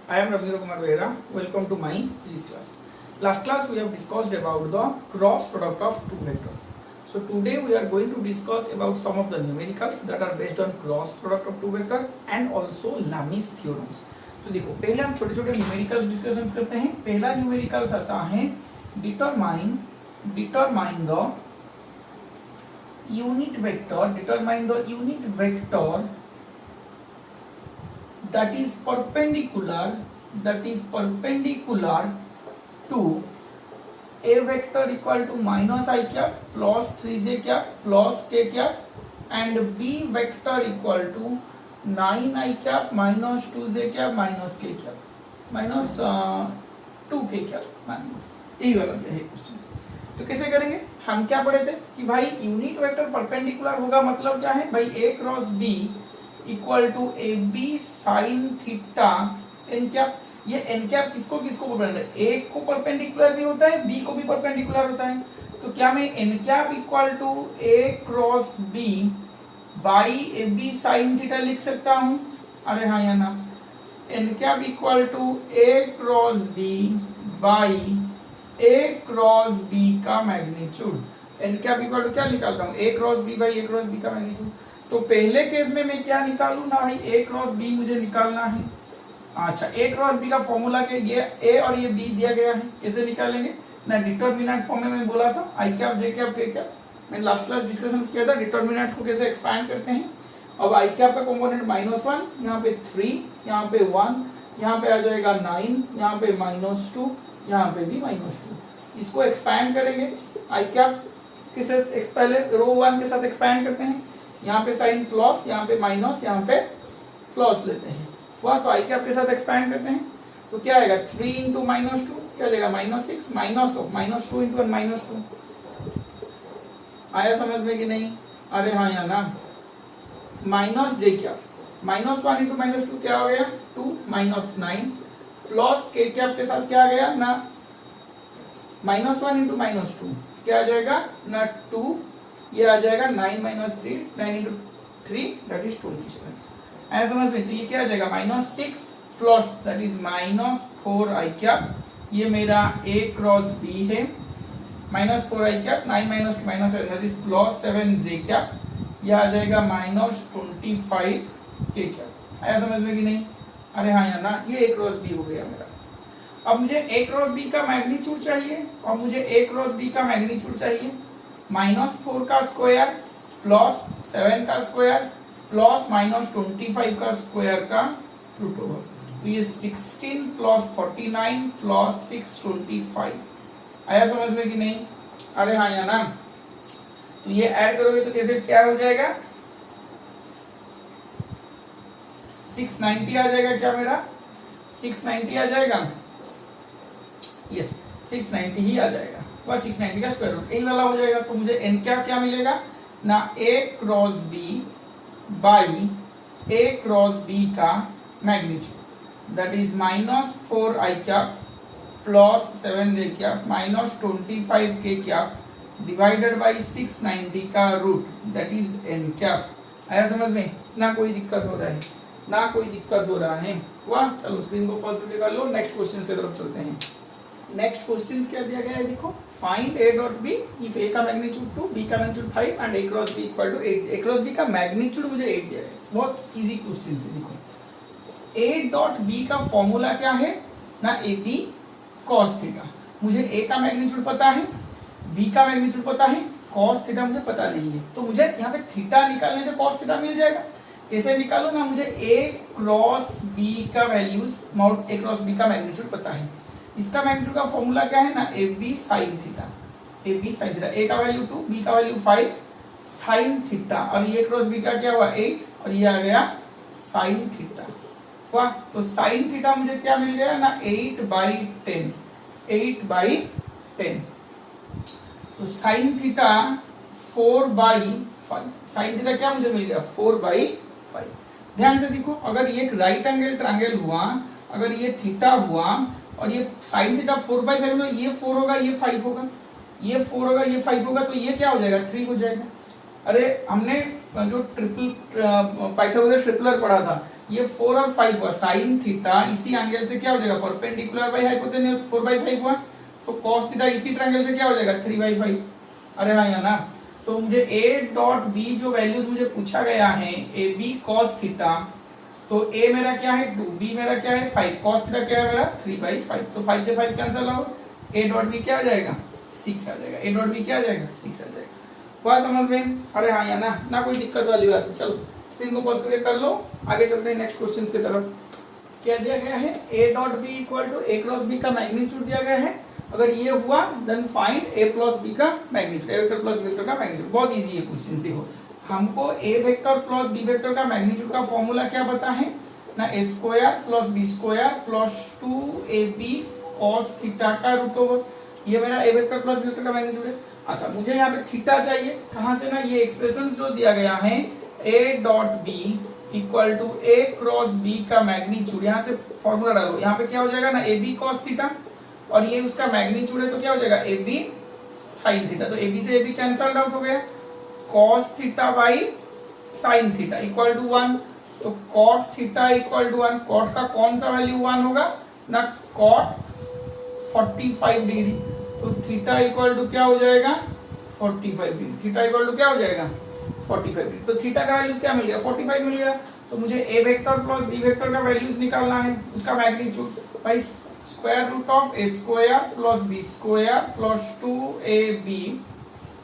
I am Ravindra Kumar Behera. Welcome to my physics class. Last class we have discussed about the cross product of two vectors. So today we are going to discuss about some of the numericals that are based on cross product of two vector and also Lami's theorems. तो देखो पहले हम छोटे छोटे numericals discussions करते हैं. पहला numericals आता है determine the unit vector that is perpendicular to a vector equal to minus I cap plus 3j cap plus k cap and b vector equal to 9I cap minus 2j cap minus k cap minus 2k cap. यही वाला है question. तो कैसे करेंगे? हम क्या पढ़े थे कि भाई यूनिट वेक्टर परपेंडिकुलर होगा, मतलब क्या है भाई a cross b equal to A B sine theta N cap. ये एन कैप किसको किसको परपेंडिकुलर, ए को परपेंडिकुलर भी होता है, बी को भी परपेंडिकुलर होता है. तो क्या मैं n cap equal to A cross b by a B sine theta लिख सकता हूं? अरे हाँ या ना. N cap equal to A cross b by a cross B का magnitude. N cap equal to क्या निकालता हूं? A cross b by a cross B का मैग्नीट्यूड. तो पहले केस में मैं क्या निकालूं ना भाई, ए क्रॉस बी मुझे निकालना है. अच्छा, ए क्रॉस बी का फॉर्मूला के ये ए और ये बी दिया गया है, कैसे निकालेंगे ना? डिटरमिनेंट फॉर्म में मैं बोला था आई कैप जे कैप के कैप. मैंने लास्ट क्लास डिस्कशन किया था डिटरमिनेंट्स को कैसे एक्सपैंड करते हैं. अब आई कैप का कंपोनेंट -1, यहाँ पे 3, यहाँ पे 1, यहाँ पे आ जाएगा 9, यहाँ पे -2, यहाँ पे भी -2. इसको एक्सपैंड करेंगे आई कैप के साथ. पहले रो 1 के साथ एक्सपैंड करते हैं. यहाँ पे साइन प्लस, यहाँ पे माइनस, यहाँ पे प्लस लेते हैं. वह तो आई कैप के साथ एक्सपैंड करते हैं. तो क्या आएगा 3 इंटू -2 क्या जाएगा -6 -2 इंटू 1 -2. आया समझ में कि नहीं? अरे हाँ या ना. माइनस जे कैप -1 इंटू -2 क्या हो गया 2 -9 प्लस के कैप के साथ क्या आ गया ना -1 इंटू -2 क्या आ जाएगा ना 2. ये आ जाएगा 9 - 3 9 इंटू 3 दैट इज 27. ऐसा समझ में? तो ये क्या आ जाएगा -6 plus that is -4 I cap. ये मेरा a क्रॉस b है. -4 आई cap 9 - 2 -7 that is +7 j cap. ये आ जाएगा -25 k कैप. आया समझ में कि नहीं? अरे हाँ या ना. ये a क्रॉस b हो गया मेरा. अब मुझे a क्रॉस b का मैग्नीट्यूड चाहिए और मुझे a क्रॉस b का मैग्नीट्यूड चाहिए -4 का स्क्वायर प्लस 7 का स्क्वायर प्लस -25 का स्क्वायर का रूट ओवर. तो ये 16 प्लस 49 प्लस 625. आया समझ में कि नहीं? अरे हाँ या ना. तो ये ऐड करोगे तो कैसे क्या हो जाएगा 690 आ जाएगा. क्या मेरा 690 आ जाएगा? यस 690 ही आ जाएगा. वह 690 का स्क्वायर रूट यही वाला हो जाएगा. तो मुझे एन क्या मिलेगा ना a cross b by a cross b का magnitude that is -4 I cap plus 7 j cap -25 k cap divided by 690 का root that is n cap. आया समझ में? ना कोई दिक्कत हो रहा है ना कोई दिक्कत हो रहा है. वाह चलो स्क्रीन को पॉज करके कर लो. नेक्स्ट क्वेश्चन की तरफ चलते हैं. नेक्स्ट क्वेश्चन क्या दिया गया है देखो. Find a dot b if a का मैग्नीट्यूड 2 b का magnitude 5 and a cross b equal to 8. a cross b का मैग्नीट्यूड मुझे 8 दिया है. बहुत इजी क्वेश्चन है. देखो a डॉट b का फॉर्मूला क्या है ना ab cos थीटा. मुझे a का मैग्नीट्यूड पता है, b का मैग्नीट्यूड पता है, cos थीटा मुझे पता नहीं है. तो मुझे यहाँ पे थीटा निकालने से cos थीटा मिल जाएगा. कैसे निकालू ना? मुझे a क्रॉस b का वैल्यूज a क्रॉस b का मैग्नीट्यूड पता है. इसका मैग्नीट्यूड का फॉर्मूला क्या है ना ए बी साइन थीटा. ए का वैल्यू 2 बी का वैल्यू 5 साइन थीटा और ये क्रॉस बी का क्या हुआ 8 और ये आ गया साइन थीटा. वाह. तो साइन थीटा मुझे क्या मिल गया ना 8/10. तो साइन थीटा 4/5. साइन थीटा क्या मुझे मिल गया 4/5. ध्यान से देखो अगर ये एक राइट एंगल ट्रायंगल हुआ, अगर ये थीटा हुआ और ये साइन थीटा 4/5 होगा, ये 4 होगा ये 5 होगा, ये 4 होगा ये 5 होगा, तो ये क्या हो जाएगा 3 हो जाएगा. अरे हमने जो ट्रिपल पाइथागोरस ट्रिपलर पढ़ा था ये 4 और 5 हुआ, साइन थीटा इसी एंगल से क्या हो जाएगा, परपेंडिकुलर बाई हाइपोटेन्यूज 4/5 हुआ, तो कॉस थीटा इसी ट्रायंगल से क्या हो जाएगा 3/5। अरे हाँ या ना। तो मुझे ए डॉट बी जो वैल्यूज मुझे पूछा गया है, ए बी कॉस थीटा, तो ए मेरा क्या है 2, बी मेरा क्या है 5, कॉस थीटा क्या है मेरा 3/5, तो 5 से 5 कैंसिल हो, ए डॉट बी क्या आ जाएगा 6 आ जाएगा, ए डॉट बी क्या आ जाएगा 6 आ जाएगा। हुआ समझ में? अरे हाँ या ना कोई दिक्कत वाली बात। चलो स्क्रीन को पॉज करके कर लो, आगे चलते हैं नेक्स्ट क्वेश्चन की तरफ। क्या दिया गया है, ए dot B equal to A cross B का मैग्नीट्यूड दिया गया है। अगर ये हुआ then find a plus b का magnitude, a vector plus B vector का मैग्नीट्यूड। बहुत इजी है क्वेश्चन, देखो हमको a vector plus B vector का मैग्नीट्यूड का फॉर्मूला क्या पता है ना, a square plus B square plus 2ab cos theta का रूट ओवर, ये मेरा a vector plus B vector का मैग्नीट्यूड है। अच्छा मुझे यहाँ पे थीटा चाहिए, कहाँ से ना, ये एक्सप्रेशन जो दिया गया है ए dot B equal to A cross B का मैग्नीट्यूड, यहाँ से फॉर्मूला डालो, यहाँ पे क्या हो जाएगा ना ए बी कॉस थीटा, और ये उसका मैग्नीट्यूड है तो क्या हो जाएगा ए बी साइन थीटा, तो ए बी से ए बी कैंसल्ड आउट हो गया, cos theta by sine theta equal to 1, तो cot theta equal to 1, cot का कौन सा वैल्यू 1 होगा ना, कॉट 45 डिग्री, तो थीटा इक्वल टू क्या हो जाएगा 45 डिग्री, थीटा इक्वल टू क्या हो जाएगा 45 डिग्री, तो थीटा का वैल्यूज क्या मिल गया 45 मिल गया। तो मुझे a vector plus B vector का वैल्यूज निकालना है, उसका magnitude by square root of a square plus B square plus 2ab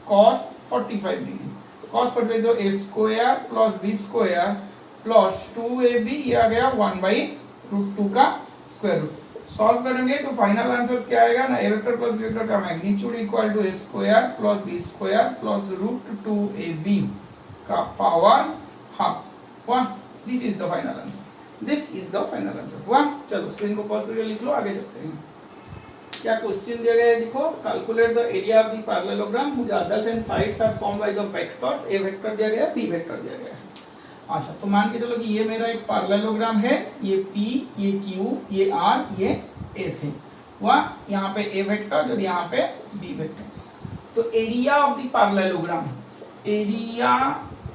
cos 45 degree, cos 45 तो a square plus B square plus 2ab, ये आ गया 1/√2 का स्क्वायर रूट। सॉल्व करेंगे तो फाइनल आंसर क्या आएगा ना, A vector plus B vector का magnitude equal to A square plus B square plus √2ab का पावर हाफ। वाह, this is the final answer, this is the final answer. वाह, चलो स्क्रीन को पॉज करके लिख लो, आगे चलते हैं। क्या क्वेश्चन दिया गया है, देखो calculate the area of the parallelogram which adjacent sides are formed by the vectors, A vector दिया गया, बी वेक्टर दिया गया है। अच्छा तो मान के चलो कि ये मेरा एक पैरेललोग्राम है, ये P, ये Q, ये R, ये S है, वह यहाँ पे A वेक्टर और यहाँ पे B वेक्टर। तो area of the parallelogram, area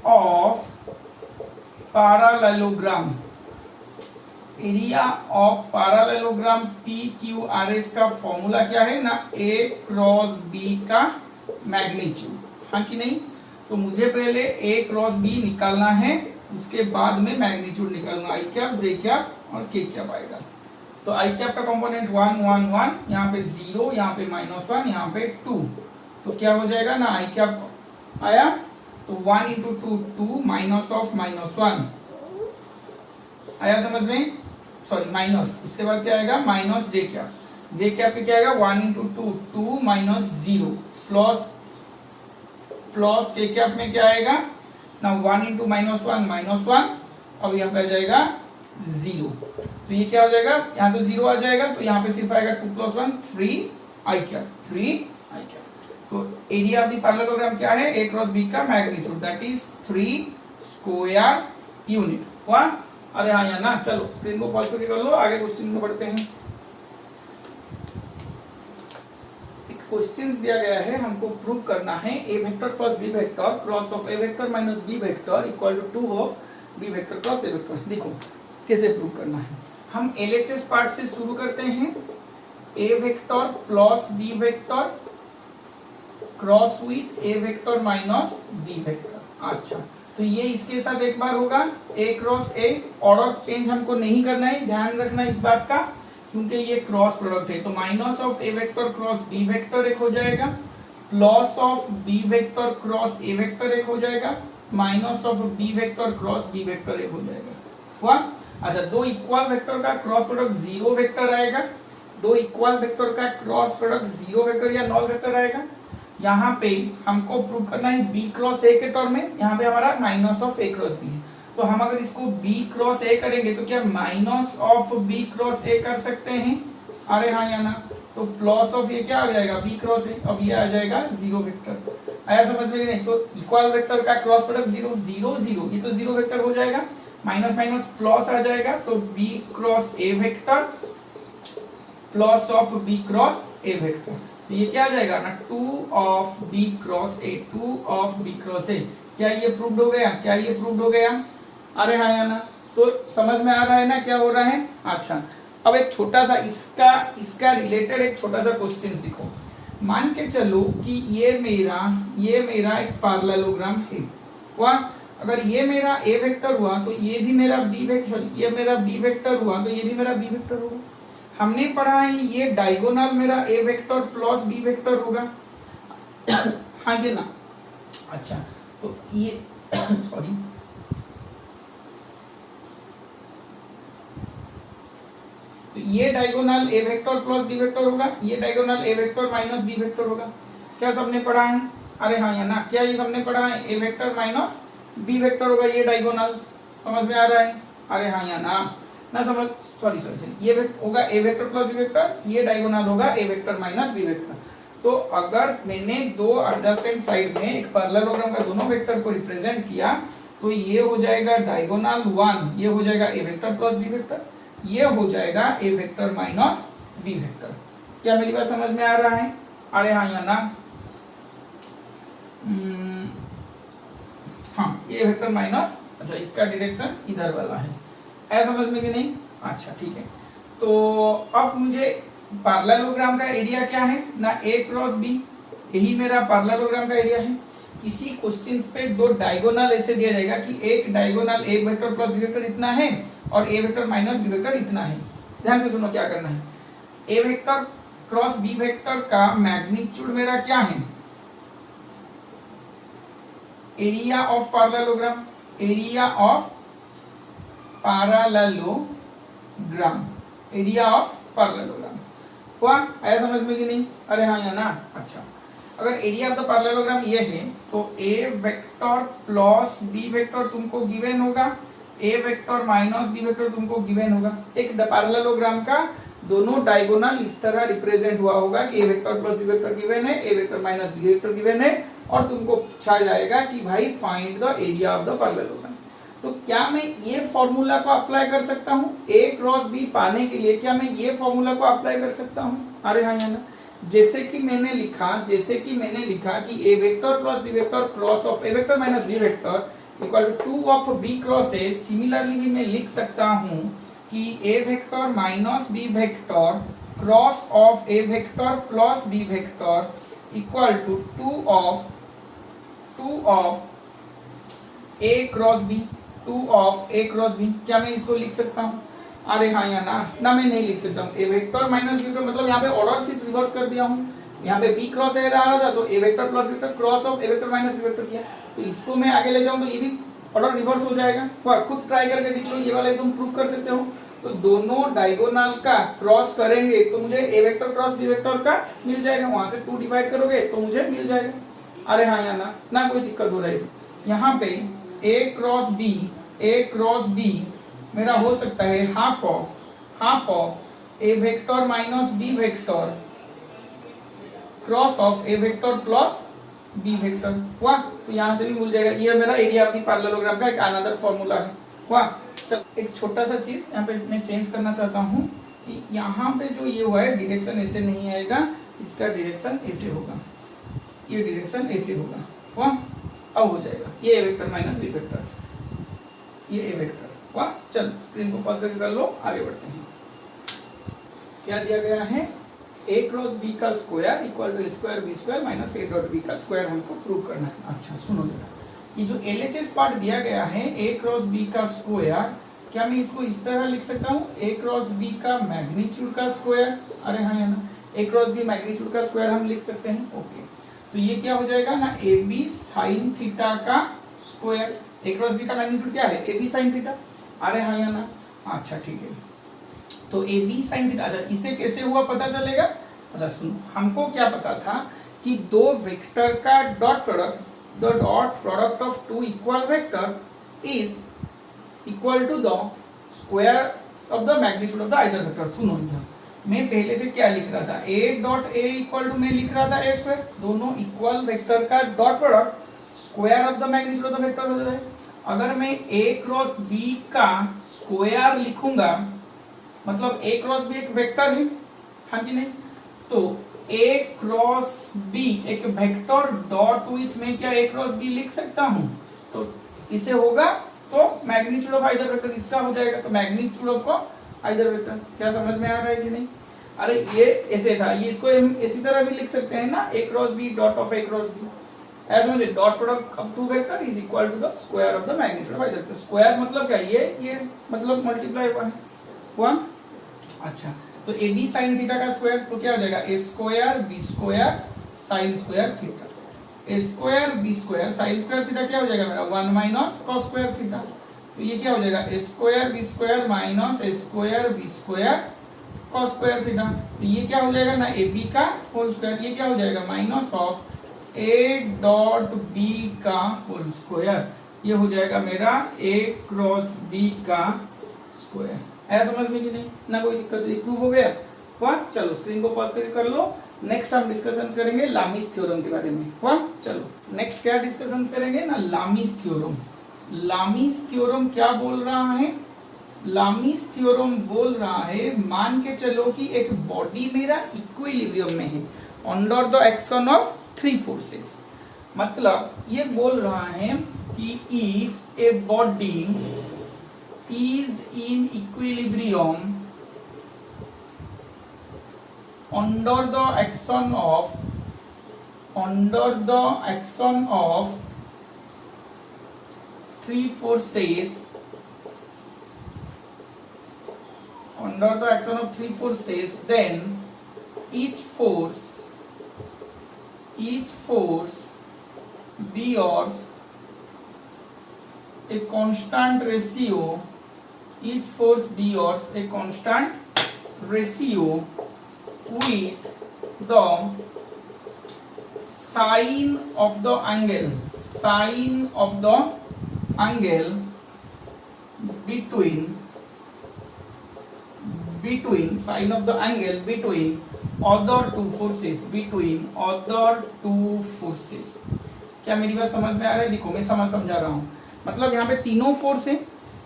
of parallelogram, area of parallelogram PQRS का फॉर्मूला क्या है ना, A क्रॉस B का मैग्नीट्यूड, हाँ कि नहीं। तो मुझे पहले A क्रॉस B निकालना है, उसके बाद में मैग्नीट्यूड निकालना, आई कैप जे कैप और के कैप आएगा। तो आई कैप का कंपोनेंट 1 1 1, यहाँ पे 0, यहाँ पे -1, यहाँ पे 2, तो क्या हो जाएगा ना, आई कैप आया तो 1 × 2 2 माइनस ऑफ -1 आया समझ में, सॉरी माइनस, उसके बाद क्या आएगा माइनस जे कैप पे क्या आएगा 1 × 2 2 माइनस 0 प्लस के कैप में क्या आएगा ना 1 × -1 अब यहाँ पे आ जाएगा 0, तो ये क्या हो जाएगा, यहाँ तो 0 आ जाएगा, तो यहाँ पे सिर्फ आएगा 2 + 1 3 आई कैप। तो एरिया ऑफ द पैरेललोग्राम क्या है, A क्रॉस B का magnitude, that is 3 square unit. वाह, अरे हाँ या ना। चलो स्क्रीन को पॉज करके कर लो, आगे क्वेश्चन में बढ़ते हैं। क्वेश्चन दिया गया है, हमको प्रूव करना है ए vector plus B vector cross of A vector minus B vector equal to 2 of B vector cross A vector. देखो कैसे प्रूव करना है, हम एलएचएस पार्ट से शुरू करते हैं। A vector plus B vector cross with a vector minus B vector. अच्छा तो ये इसके साथ एक बार होगा, a cross a, order change हमको नहीं करना है, ध्यान रखना इस बात का, क्योंकि ये क्रॉस प्रोडक्ट है। तो minus of A vector cross B vector एक हो जाएगा, plus of B vector cross A vector एक हो जाएगा, minus of B vector cross B vector एक हो जाएगा। हुआ। अच्छा, दो इक्वल वेक्टर का क्रॉस प्रोडक्ट जीरो वेक्टर आएगा, दो इक्वल वेक्टर का क्रॉस प्रोडक्ट जीरो वेक्टर या नॉन वेक्टर आएगा। यहाँ पे हमको प्रूव करना है बी क्रॉस ए के टर्म में, यहाँ पे हमारा minus of A cross B है, तो हम अगर इसको b क्रॉस ए करेंगे तो क्या माइनस ऑफ b क्रॉस ए कर सकते हैं, अरे हाँ या ना। तो प्लस ऑफ ये क्या आ जाएगा b क्रॉस ए, अब ये आ जाएगा जीरो वेक्टर। आया समझ में नहीं? तो इक्वल वेक्टर का cross product zero zero zero, ये तो जीरो वेक्टर हो जाएगा, माइनस माइनस प्लस आ जाएगा, तो b cross A vector plus of b cross A vector, तो ये क्या आ जाएगा ना 2 of b cross A, 2 of b cross ए। क्या ये प्रूव्ड हो गया, क्या ये प्रूव्ड हो गया, अरे हाँ या ना। तो समझ में आ रहा है ना क्या हो रहा है। अच्छा, अब एक छोटा सा इसका रिलेटेड एक छोटा सा क्वेश्चन देखो। मान के चलो कि ये मेरा एक पैरेललोग्राम है। वाह, अगर ये मेरा ए वेक्टर हुआ तो ये भी मेरा बी वेक्टर, ये मेरा बी वेक्टर हुआ तो ये भी मेरा बी वेक्टर होगा। हमने पढ़ा है ये डायगोनल मेरा a vector plus B vector होगा। हाँ कि ना। अच्छा, तो ये सॉरी, तो ये diagonal A vector plus B vector होगा, ये diagonal A vector minus B vector होगा। क्या सबने पढ़ा है? अरे हाँ या ना, क्या ये सबने पढ़ा है? ए वेक्टर माइनस बी वेक्टर होगा ये डायगोनल। समझ में आ रहा है? अरे हाँ या ना समझ, सॉरी ये होगा ए वेक्टर प्लस बी वेक्टर, ये डायगोनल होगा ए वेक्टर माइनस बी वेक्टर। तो अगर मैंने दो एडजेसेंट साइड में एक पैरेललोग्राम का दोनों वेक्टर को रिप्रेजेंट किया तो ये हो जाएगा डायगोनल 1, ये हो जाएगा ए वेक्टर प्लस बी वेक्टर, ये हो जाएगा ए वेक्टर माइनस बी वेक्टर। क्या मेरी बात समझ में आ रहा है? अरे हाँ या ना। हाँ, ये वेक्टर माइनस, अच्छा इसका डायरेक्शन इधर वाला है, ऐसा समझ में कि नहीं? अच्छा ठीक है। तो अब मुझे पैरेललोग्राम का एरिया क्या है ना, ए क्रॉस बी, यही मेरा पैरेललोग्राम का एरिया है। किसी क्वेश्चन पे दो डायगोनल ऐसे दिया जाएगा कि एक diagonal A vector plus B vector इतना है और A vector minus B vector इतना है। ध्यान से सुनो क्या करना है। ए वेक्टर क्रॉस बी वेक्टर का मैग्नीट्यूड मेरा क्या है? Area of parallelogram, area of parallelogram, area of parallelogram हुआ, आया समझ में कि नहीं? अरे हाँ या ना। अच्छा, अगर एरिया ऑफ द पैरेललोग्राम ये है तो a vector plus B vector तुमको गिवन होगा, ए वेक्टर माइनस बी वेक्टर तुमको गिवन होगा। एक पैरेललोग्राम का दोनों डायगोनल इस तरह रिप्रेजेंट हुआ होगा कि a vector plus B vector given है, ए vector minus B vector given है, और तुमको पूछा जाएगा कि भाई find the area of the parallelogram. तो क्या मैं ये फॉर्मूला को अप्लाई कर सकता हूँ ए क्रॉस बी पाने के लिए? क्या मैं ये फॉर्मूला को अप्लाई कर सकता हूँ? अरे हाँ या ना। जैसे कि मैंने लिखा कि a vector plus B vector cross of A vector minus B vector equal to 2 of b cross a. Similarly भी मैं लिख सकता हूँ कि a vector minus B vector cross of A vector plus B vector equal to 2 of A cross b, 2 of A cross b. क्या मैं इसको लिख सकता हूँ? अरे हाँ या ना मैं नहीं लिख सकता हूँ। ए वेक्टर माइनस बी वेक्टर मतलब यहाँ पे ऑर्डर सिर्फ रिवर्स कर दिया हूँ। यहाँ पे बी क्रॉस ए रहा था तो a vector plus vector cross of A vector minus B vector किया, तो इसको मैं आगे ले जाऊँ तो ये भी ऑर्डर रिवर्स हो जाएगा। खुद ट्राई करके देख लो, ये वाले तुम प्रूव कर सकते हो। तो दोनों डायगोनल का क्रॉस करेंगे तो मुझे a vector cross B vector का मिल जाएगा, वहां से 2 डिवाइड करोगे तो मुझे मिल जाएगा। अरे हाँ या ना कोई दिक्कत हो रहा है इसमें? यहाँ पे ए क्रॉस बी मेरा हो सकता है half of A vector minus B vector cross of A vector plus B vector. वाह, तो यहाँ से भी मिल जाएगा। ये मेरा एरिया ऑफ द पैरेललोग्राम का एक अनदर फॉर्मूला है। वाह, चल एक छोटा सा चीज यहाँ पे मैं चेंज करना चाहता हूँ कि यहाँ पे जो ये हुआ है डायरेक्शन ऐसे नहीं आएगा, इसका डायरेक्शन ऐसे होगा, ये डायरेक्शन ऐसे होगा। वाह, अब हो जाएगा ये ए वेक्टर माइनस बी वेक्टर, ये ए वेक्टर। वाह, चल स्क्रीन को पॉज करके कर लो, आगे बढ़ते हैं। क्या दिया गया है? ए क्रॉस बी का square equal to A square B square minus A dot B का स्क्वायर हमको प्रूव करना है। अच्छा सुनो जरा, ये जो एलएचएस पार्ट दिया गया है ए क्रॉस बी का स्क्वायर, क्या मैं इसको इस तरह लिख सकता हूँ? ए क्रॉस बी का मैग्नीट्यूड का स्क्वायर। अरे हाँ या ना, ए क्रॉस बी मैग्नीट्यूड का स्क्वायर हम लिख सकते हैं। ओके, तो ये क्या हो जाएगा ना, ए बी साइन थीटा का स्क्वायर। ए क्रॉस बी का मैग्नीट्यूड क्या है? A B sine theta. अरे हाँ या ना, अच्छा ठीक है। तो ए बी साइन थीटा, अच्छा इसे कैसे हुआ पता चलेगा? अच्छा सुनो, हमको क्या पता था कि दो वेक्टर का dot product, the dot product of two equal vector is equal to the square of the magnitude of the either vector. सुनो इधर, मैं पहले से क्या लिख रहा था? A dot A equal to मैं लिख रहा था ए स्क्वायर, दोनों इक्वल वेक्टर का dot product square of the magnitude of the vector हो जाता है। अगर मैं ए क्रॉस बी का स्क्वायर लिखूंगा मतलब ए क्रॉस बी एक वेक्टर है, हाँ कि नहीं? तो ए क्रॉस बी एक वेक्टर डॉट विथ में क्या ए क्रॉस बी लिख सकता हूं? तो इसे होगा तो मैग्नीट्यूड ऑफ आइदर वेक्टर इसका हो जाएगा, तो मैग्नीट्यूड ऑफ आइदर वेक्टर। क्या समझ में आ रहा है कि नहीं? अरे ये ऐसे था, ये इसको हम इसी तरह भी लिख सकते हैं ना, a cross b dot of a cross b, ऐसे मतलब dot product of two vector is equal to the square of the magnitude of either vector. Square मतलब क्या, ये मतलब मल्टीप्लाई हुआ। अच्छा, तो ए बी साइन थीटा का स्क्वायर तो क्या हो जाएगा, a square B square sine square theta. A square B square sine square theta क्या हो जाएगा मेरा, 1 माइनस कॉस स्क्वायर थीटा। तो ये क्या हो जाएगा, a square B square minus a square B square cos square theta. तो ये क्या हो जाएगा ना, ए बी का होल स्क्वायर, ये क्या हो जाएगा minus of a dot B का होल स्क्वायर, ये हो जाएगा मेरा ए क्रॉस बी का स्क्वायर। आया समझ में कि नहीं? ना कोई दिक्कत नहीं, प्रूव हो गया। वाह, चलो स्क्रीन को पॉज करके कर लो। नेक्स्ट हम डिस्कशन करेंगे लामीस थ्योरम के बारे में। वाह, चलो नेक्स्ट क्या डिस्कशन करेंगे ना, लामीस थ्योरम। लामीस थ्योरम क्या बोल रहा है, लामीस थ्योरम बोल रहा है, मान के चलो कि एक बॉडी मेरा इक्विलिब्रियम में है under the action of 3 forces. मतलब ये बोल रहा है कि if a body is in equilibrium under the action of 3 forces, under the action of 3 forces, then each force bears a constant ratio, each force bears a constant ratio with the sine of the angle between sine of the angle between other two forces। क्या मेरी बात समझ में आ रहा है? देखो मैं समझा रहा हूं। मतलब यहाँ पे तीनों फोर्स है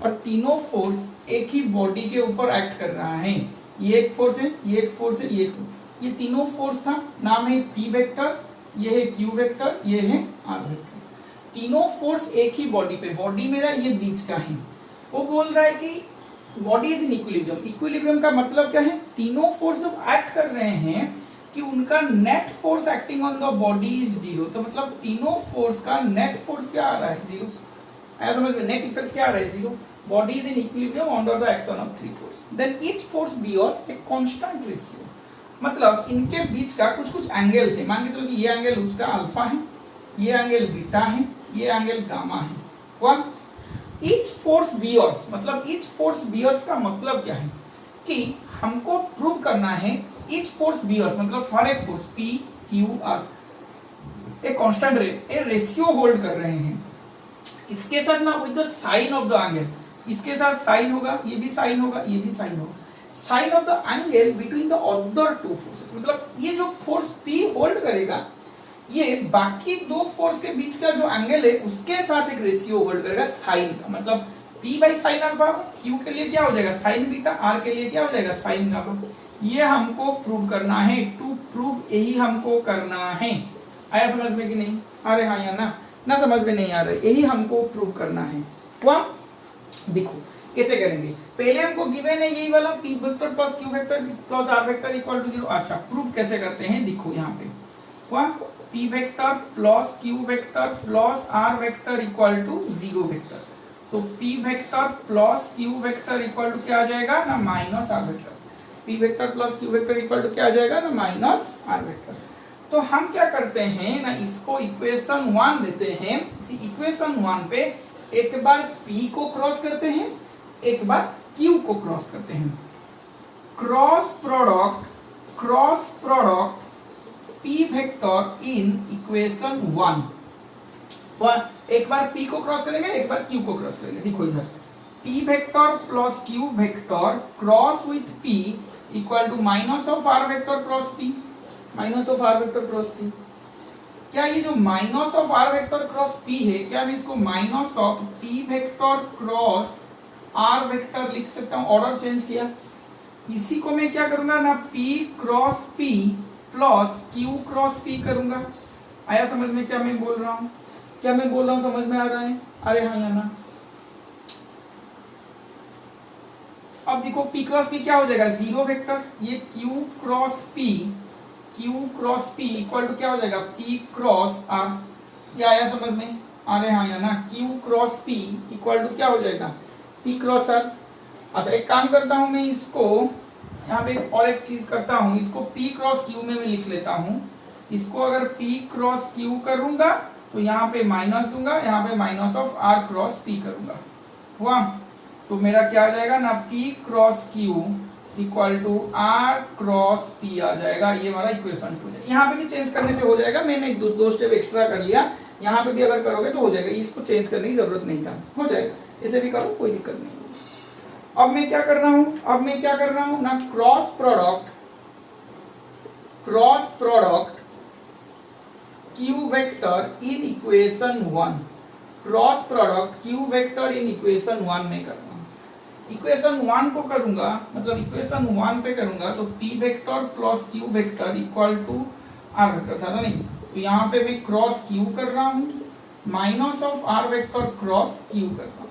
और तीनों फोर्स एक ही बॉडी के ऊपर एक्ट कर रहा है। ये एक फोर्स है, ये एक फोर्स है, ये एक फोर्स, ये तीनों फोर्स था, नाम है पी वेक्टर, ये है क्यू वेक्टर, ये है आर वेक्टर। तीनों फोर्स एक ही बॉडी पे, बॉडी मेरा ये बीच का है। वो बोल रहा है कि body is in equilibrium. Equilibrium का मतलब क्या है, तीनों फोर्स जब एक्ट कर रहे हैं कि उनका net force acting on the body is 0। तो मतलब तीनों फोर्स का नेट फोर्स क्या आ रहा है, 0। ऐसा समझ में, नेट इफेक्ट क्या आ रहा है, 0। Body is in equilibrium under the action of 3 force, then each force bears a constant ratio. मतलब इनके बीच का कुछ एंगल्स है। मान के चलो कि ये एंगल उसका अल्फा है, ये एंगल बीटा है, ये एंगल गामा है। वन ईच फोर्स बियर्स, मतलब ईच फोर्स बियर्स का मतलब क्या है कि हमको प्रूव करना है ईच फोर्स बियर्स, मतलब हर एक फोर्स पी क्यू आर एक कांस्टेंट रेशियो होल्ड कर रहे हैं। इसके साथ ना with the sine of the angle, इसके साथ साइन होगा, ये भी साइन होगा, ये भी साइन होगा, sine of the angle between the other two forces. मतलब ये जो फोर्स P होल्ड करेगा, ये बाकी दो फोर्स के बीच का जो एंगल है उसके साथ एक रेशियो होल्ड करेगा साइन का। मतलब P by sine alpha, Q के लिए क्या हो जाएगा साइन बीटा, R के लिए क्या हो जाएगा साइन गामा। ये हमको प्रूव करना है, टू प्रूव यही हमको करना है। आया समझ में कि नहीं? अरे हाँ या ना समझ में नहीं आ रहा है, यही हमको प्रूव करना है। वहां देखो कैसे करेंगे। पहले हमको गिवन है यही वाला P vector plus Q vector plus R vector equal to 0। अच्छा, प्रूव कैसे करते हैं, देखो यहाँ पे वहां P vector plus Q vector plus R vector equal to 0 vector. तो P vector plus Q vector equal to क्या आ जाएगा ना minus R vector. P vector plus Q vector equal to क्या आ जाएगा ना माइनस R वेक्टर। तो हम क्या करते हैं ना, इसको इक्वेशन 1 देते हैं। इसी इक्वेशन 1 पे एक बार P को क्रॉस करते हैं, एक बार Q को क्रॉस करते हैं। Cross product P vector in equation 1। एक बार P को क्रॉस करेंगे, एक बार Q को क्रॉस करेंगे। देखो इधर P vector plus Q vector cross with P equal to minus of R vector plus P, minus of R vector cross P। क्या ये जो minus of R vector cross P है, क्या मैं इसको minus of P vector cross R vector लिख सकता हूं? ऑर्डर चेंज किया, इसी को मैं क्या करूंगा ना P cross P plus Q cross P करूंगा। आया समझ में क्या मैं बोल रहा हूं? समझ में आ रहा है? अरे हाँ या ना? देखो p क्रॉस p क्या हो जाएगा, जीरो वेक्टर, ये q cross p equal to क्या हो जाएगा, p क्रॉस r। ये आया समझ में, अरे हाँ या ना, q cross p equal to क्या हो जाएगा, p क्रॉस r। अच्छा एक काम करता हूं मैं, इसको यहाँ पे और एक चीज करता हूं, इसको p क्रॉस q में मैं लिख लेता हूं। इसको अगर p क्रॉस q करूंगा तो यहाँ पे माइनस दूंगा, यहाँ पे minus of r cross p करूंगा, हुआ। तो मेरा क्या आ जाएगा ना, p cross q equal to r cross p आ जाएगा। ये हमारा इक्वेशन 2 है। यहाँ पे भी चेंज करने से हो जाएगा, मैंने एक दो स्टेप एक्स्ट्रा कर लिया, यहाँ पे भी अगर करोगे तो हो जाएगा, इसको चेंज करने की जरूरत नहीं था, हो जाएगा, इसे भी करो कोई दिक्कत नहीं। अब मैं क्या कर रहा हूं ना, cross product q vector in equation 1, cross product q vector in equation 1 में कर रहा हूं। इक्वेशन 1 को करूंगा, मतलब इक्वेशन 1 पे करूंगा तो p vector plus q vector equal to r vector था ना, नहीं, तो यहाँ पे मैं क्रॉस q कर रहा हूँ, minus of r vector cross q कर रहा हूँ।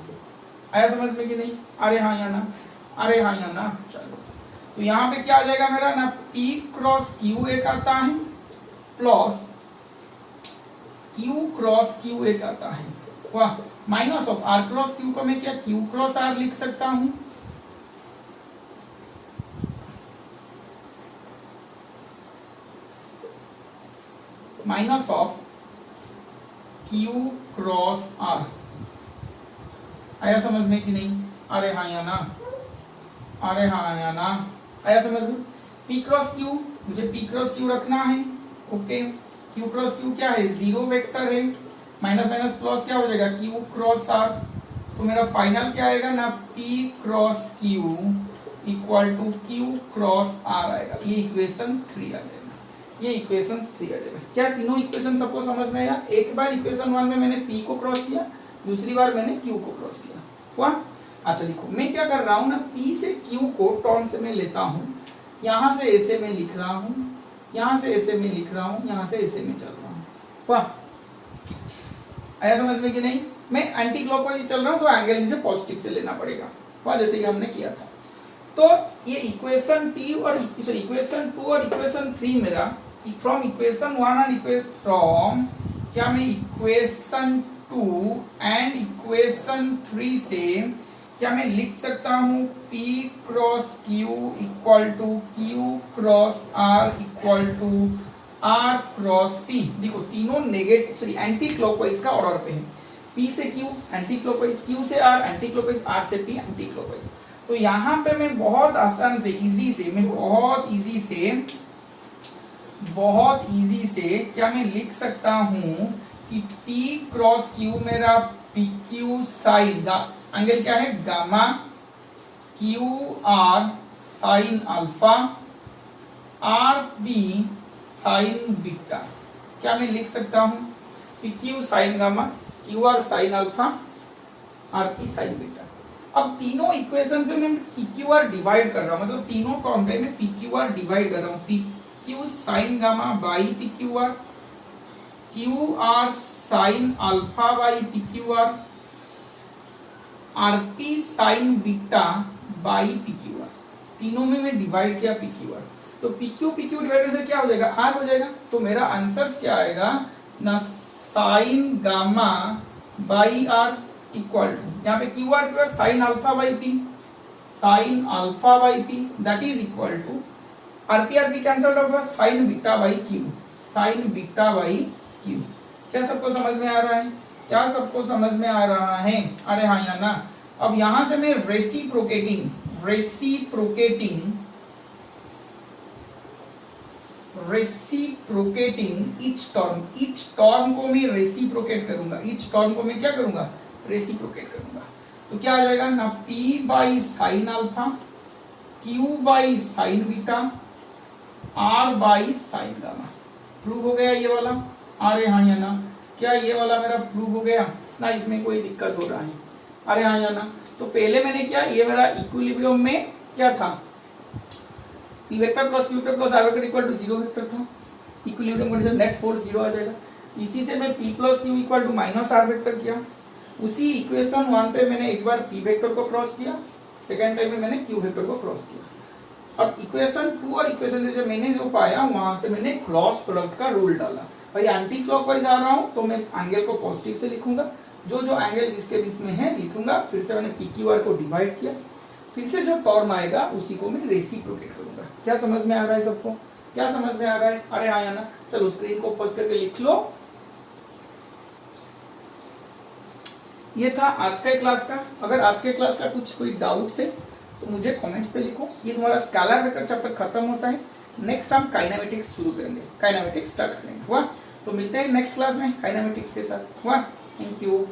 आया समझ में कि नहीं, अरे हाँ या ना, अरे हाँ या ना। चलो तो यहाँ पे क्या आ जाएगा मेरा ना, p क्रॉस q एक आता है प्लस q क्रॉस q एक आता है, वाह, minus of r cross q को मैं क्या q क्रॉस r लिख सकता हूं, minus of q cross r। आया समझ में कि नहीं, अरे हाँ या ना, अरे हाँ या ना, आया समझ में। p क्रॉस q, मुझे p क्रॉस q रखना है, ओके। q क्रॉस q क्या है, जीरो वेक्टर है, माइनस माइनस प्लस क्या हो जाएगा, q क्रॉस r। तो मेरा फाइनल क्या आएगा ना, p cross q equal to q cross r आएगा। ये इक्वेशन 3 आ जाएगा, ये इक्वेशन 3 आ जाएगा। क्या तीनों इक्वेशन सबको समझ में आया? एक बार इक्वेशन 1 में मैंने p को क्रॉस किया, दूसरी बार मैंने q को क्रॉस किया, हुआ। अच्छा देखो मैं क्या कर रहा हूँ ना, p से q को टर्म से मैं लेता हूँ, यहाँ से ऐसे में लिख रहा हूँ, यहाँ से ऐसे में लिख रहा हूँ, यहाँ से ऐसे में चल रहा हूँ, वाह। आया समझ में कि नहीं। मैं एंटी क्लॉकवाइज चल रहा हूँ तो एंगल मुझे पॉजिटिव से लेना पड़ेगा, वाह, जैसे कि हमने किया था। तो ये इक्वेशन 2 और इक्वेशन 2 और इक्वेशन 3 मेरा फ्रॉम इक्वेशन 1 और फ्रॉम क्या मैं इक्वेशन 2 एंड इक्वेशन 3 से क्या मैं लिख सकता हूँ, p cross q equal to q cross r equal to r cross p। देखो तीनों नेगेटिव सॉरी एंटी क्लॉकवाइज का ऑर्डर पे है, p से q एंटी क्लॉकवाइज, q से r एंटी क्लॉकवाइज, r से p एंटी क्लॉकवाइज। तो यहाँ पे मैं बहुत आसान से बहुत इजी से क्या मैं लिख सकता हूँ कि p क्रॉस q मेरा pq साइन दा एंगल क्या है, gamma, Q are sine alpha, R B sine beta. क्या मैं लिख सकता हूं, P Q sine gamma, Q are sine alpha, R P sine beta. अब तीनों इक्वेशन पे मैं पी क्यू आर डिवाइड कर रहा हूं, मतलब तीनों टर्म पे मैं पी क्यू आर डिवाइड कर रहा हूं, P Q sine gamma by P Q R, Q are sine alpha by P Q R, RP sine beta by PQ R. तीनों में मैं डिवाइड किया पीक्यू आर, तो पीक्यू डिवाइड से क्या हो जाएगा, आर हो जाएगा। तो मेरा आंसर क्या आएगा ना, sine gamma by r equal to, यहाँ पे q are sine alpha by p, sine alpha by p that is equal to r p cancel out हुआ, sine beta by q, sine beta by q. क्या सबको समझ में आ रहा है, क्या सबको समझ में आ रहा है, अरे हाँ या ना। अब यहां से मैं रेसिप्रोकेटिंग ईच टर्म को मैं रेसिप्रोकेट करूंगा, ईच टर्म को मैं क्या करूंगा, रेसिप्रोकेट करूंगा। तो क्या आ जाएगा ना, p by sine alpha, q by sine beta, r by sine gamma. Prove हो गया ये वाला, अरे हाँ या ना। क्या ये वाला मेरा प्रूव हो गया ना, इसमें कोई दिक्कत हो रहा है, अरे हाँ या ना। तो पहले मैंने क्या, ये मेरा इक्विलिब्रियम में क्या था, p vector plus q vector plus r vector equal to 0 vector था, इक्विलिब्रियम कंडीशन नेट फोर्स 0 आ जाएगा। इसी से मैं p plus q equal to minus r vector किया। उसी इक्वेशन 1 पे मैंने एक बार p वेक्टर को क्रॉस किया, सेकेंड टाइम में मैंने क्यू वेक्टर को क्रॉस किया। अब इक्वेशन 2 और इक्वेशन जो मैंने जो पाया वहां से मैंने क्रॉस प्रोडक्ट का रूल डाला। भाई एंटी क्लॉकवाइज आ रहा हूं तो मैं एंगल को पॉजिटिव से लिखूंगा, जो जो एंगल जिसके बीच में है लिखूंगा। फिर से मैंने PQR को डिवाइड किया, फिर से जो टर्म आएगा उसी को मैं रेसिप्रोकेट करूंगा। क्या समझ में आ रहा है सबको? क्या समझ में आ रहा है? अरे हाँ या ना? चलो स्क्रीन को पॉज करके लिख लो। ये था आज का क्लास का। अगर आज के क्लास का कुछ कोई डाउट है तो मुझे कमेंट्स पे लिखो। ये तुम्हारा स्केलर वेक्टर चैप्टर खत्म होता है, नेक्स्ट हम काइनेमेटिक्स शुरू करेंगे, काइनेमेटिक्स स्टार्ट करेंगे। हुआ? तो मिलते हैं नेक्स्ट क्लास में काइनेमेटिक्स के साथ। हुआ? Thank you.